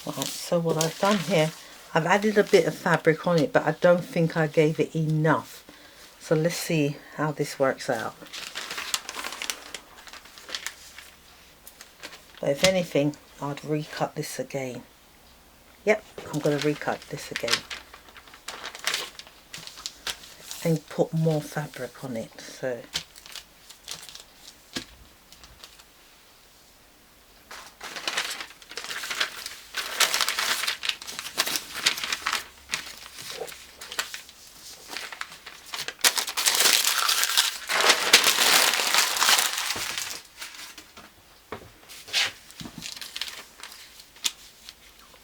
Right, so what I've done here, I've added a bit of fabric on it, but I don't think I gave it enough. So let's see how this works out. But if anything, I'd recut this again. Yep, I'm going to recut this again. And put more fabric on it, so.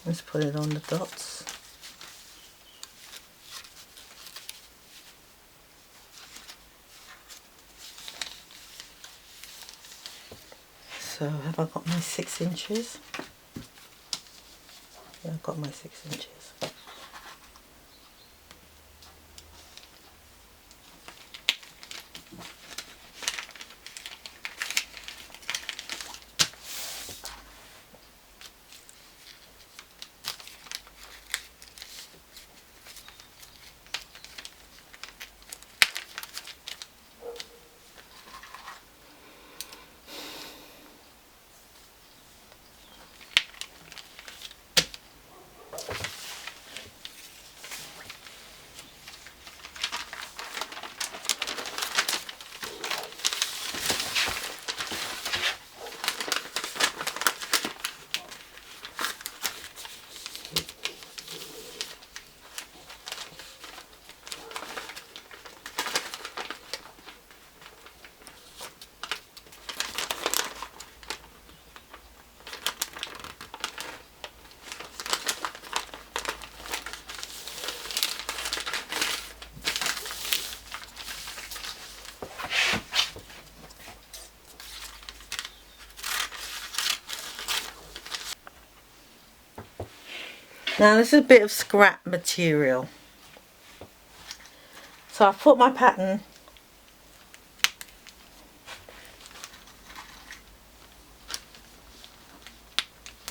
Let's put it on the dots. So have I got my 6 inches? Yeah, I've got my 6 inches. Now this is a bit of scrap material. So I've put my pattern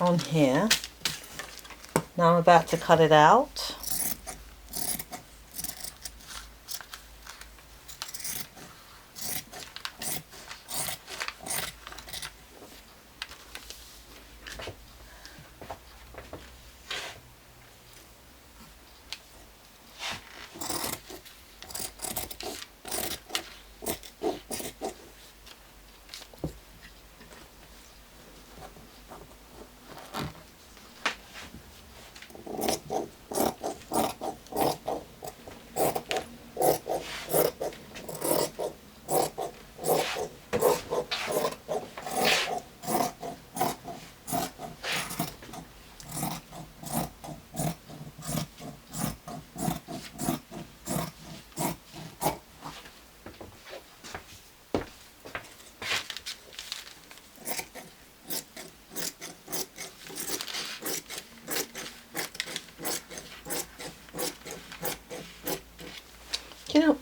on here. Now I'm about to cut it out. You know,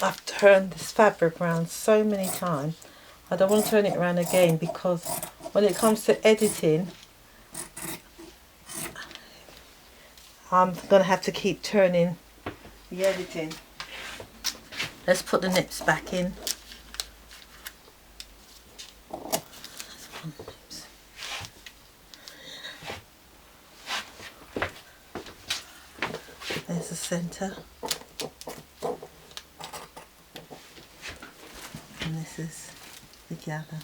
I've turned this fabric around so many times. I don't want to turn it around again because when it comes to editing, I'm going to have to keep turning the editing. Let's put the nips back in. There's the centre. And this is the gather.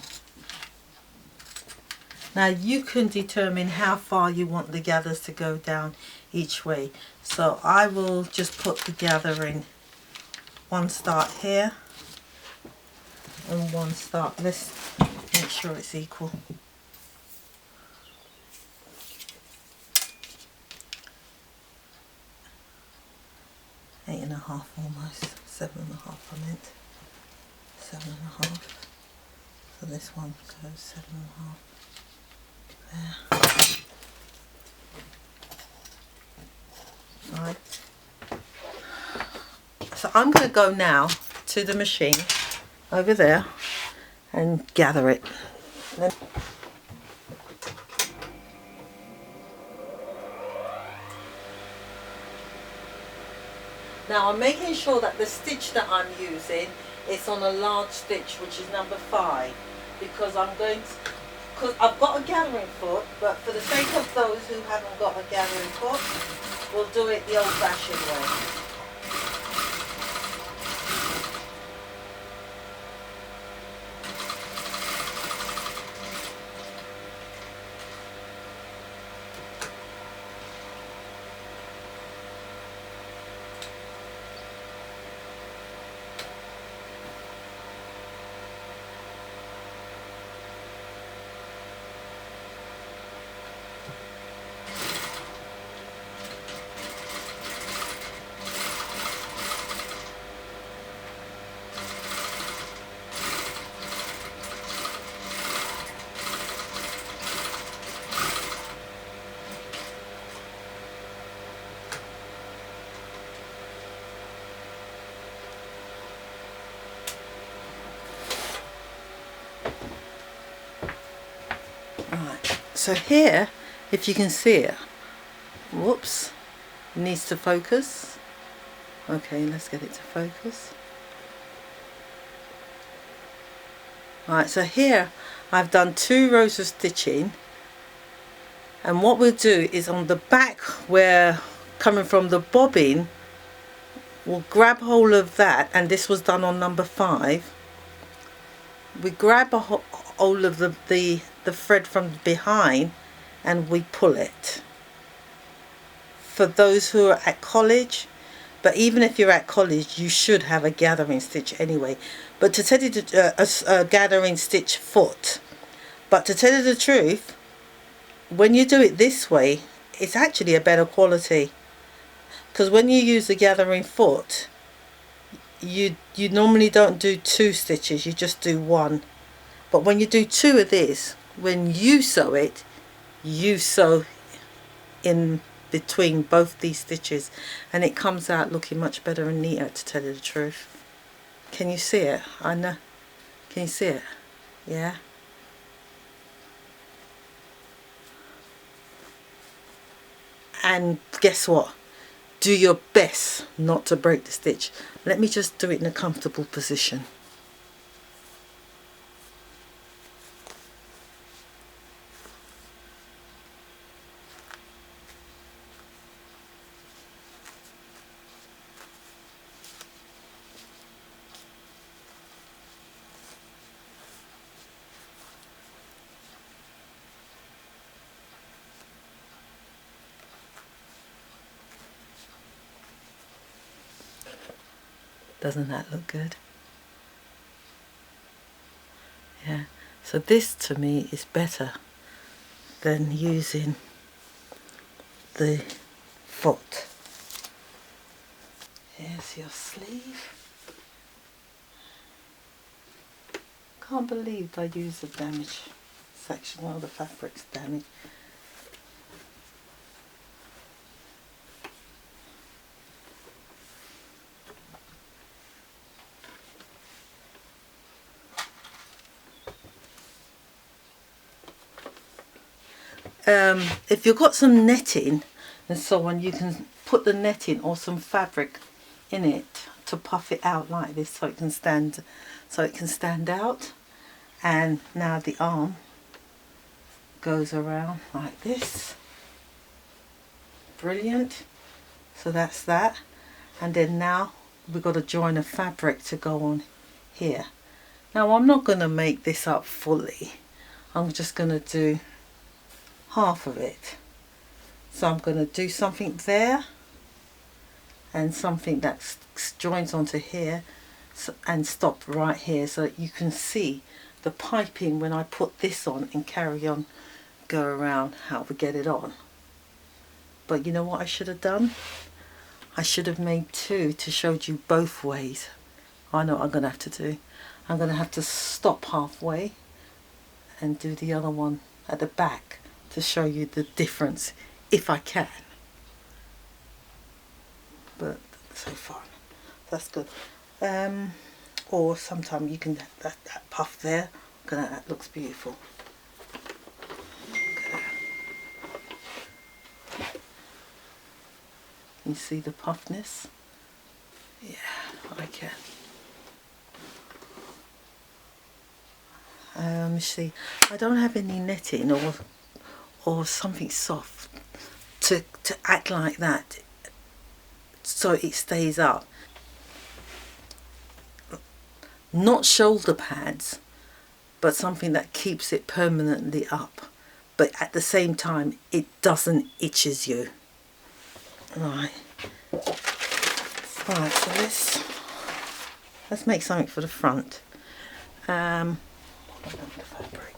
Now you can determine how far you want the gathers to go down each way. So I will just put the gather in one start here and one start. Let's make sure it's equal. Eight and a half almost, 7.5 I meant, 7.5. So this one goes 7.5 there. Right. So I'm going to go now to the machine over there and gather it. Now I'm making sure that the stitch that I'm using is on a large stitch, which is number 5, because because I've got a gathering foot, but for the sake of those who haven't got a gathering foot, we'll do it the old-fashioned way. Right, so here, if you can see it, whoops, it needs to focus. Okay, let's get it to focus. Right, so here I've done 2 rows of stitching, and what we'll do is on the back where coming from the bobbin, we'll grab hold of that, and this was done on number 5. We grab a hold of the thread from behind and we pull it. For those who are at college, but even if you're at college, you should have a gathering stitch anyway. But to tell you a gathering stitch foot. But to tell you the truth, when you do it this way, it's actually a better quality. Because when you use the gathering foot, you normally don't do 2 stitches, you just do 1. But when you do 2 of this, when you sew it, you sew in between both these stitches, and it comes out looking much better and neater, to tell you the truth. Can you see it? I know. Can you see it? Yeah. And guess what? Do your best not to break the stitch. Let me just do it in a comfortable position. Doesn't that look good? Yeah, so this to me is better than using the foot. Here's your sleeve. Can't believe I used the damaged section, well, the fabric's damaged. If you've got some netting and so on, you can put the netting or some fabric in it to puff it out like this so it can stand out. And now the arm goes around like this. Brilliant. So that's that. And then now we've got to join a fabric to go on here. Now I'm not going to make this up fully. I'm just going to do half of it. So I'm going to do something there and something that joins onto here and stop right here, so that you can see the piping when I put this on and carry on, go around how we get it on. But you know what I should have done? I should have made 2 to show you both ways. I know what I'm going to have to do. I'm going to have to stop halfway and do the other one at the back to show you the difference, if I can. But so far, that's good. Or sometimes you can, that puff there, that looks beautiful. You see the puffness? Yeah, I can. See, I don't have any netting or something soft to act like that, so it stays up. Not shoulder pads, but something that keeps it permanently up, but at the same time it doesn't itches you. Right, so let's make something for the front. The fabric.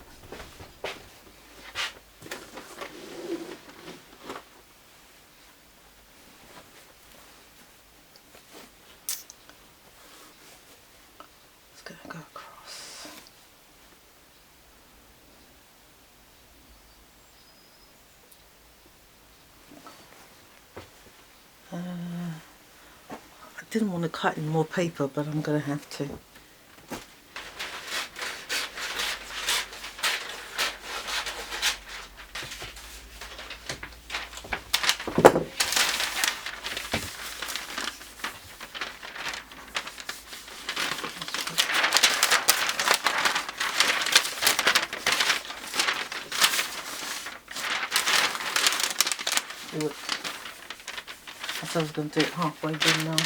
It's going to go across. I didn't want to cut in more paper, but I'm going to have to. Do it. I said I was going to do it halfway done now.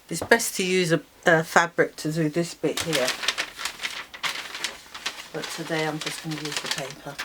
It's best to use a fabric to do this bit here, but today I'm just going to use the paper.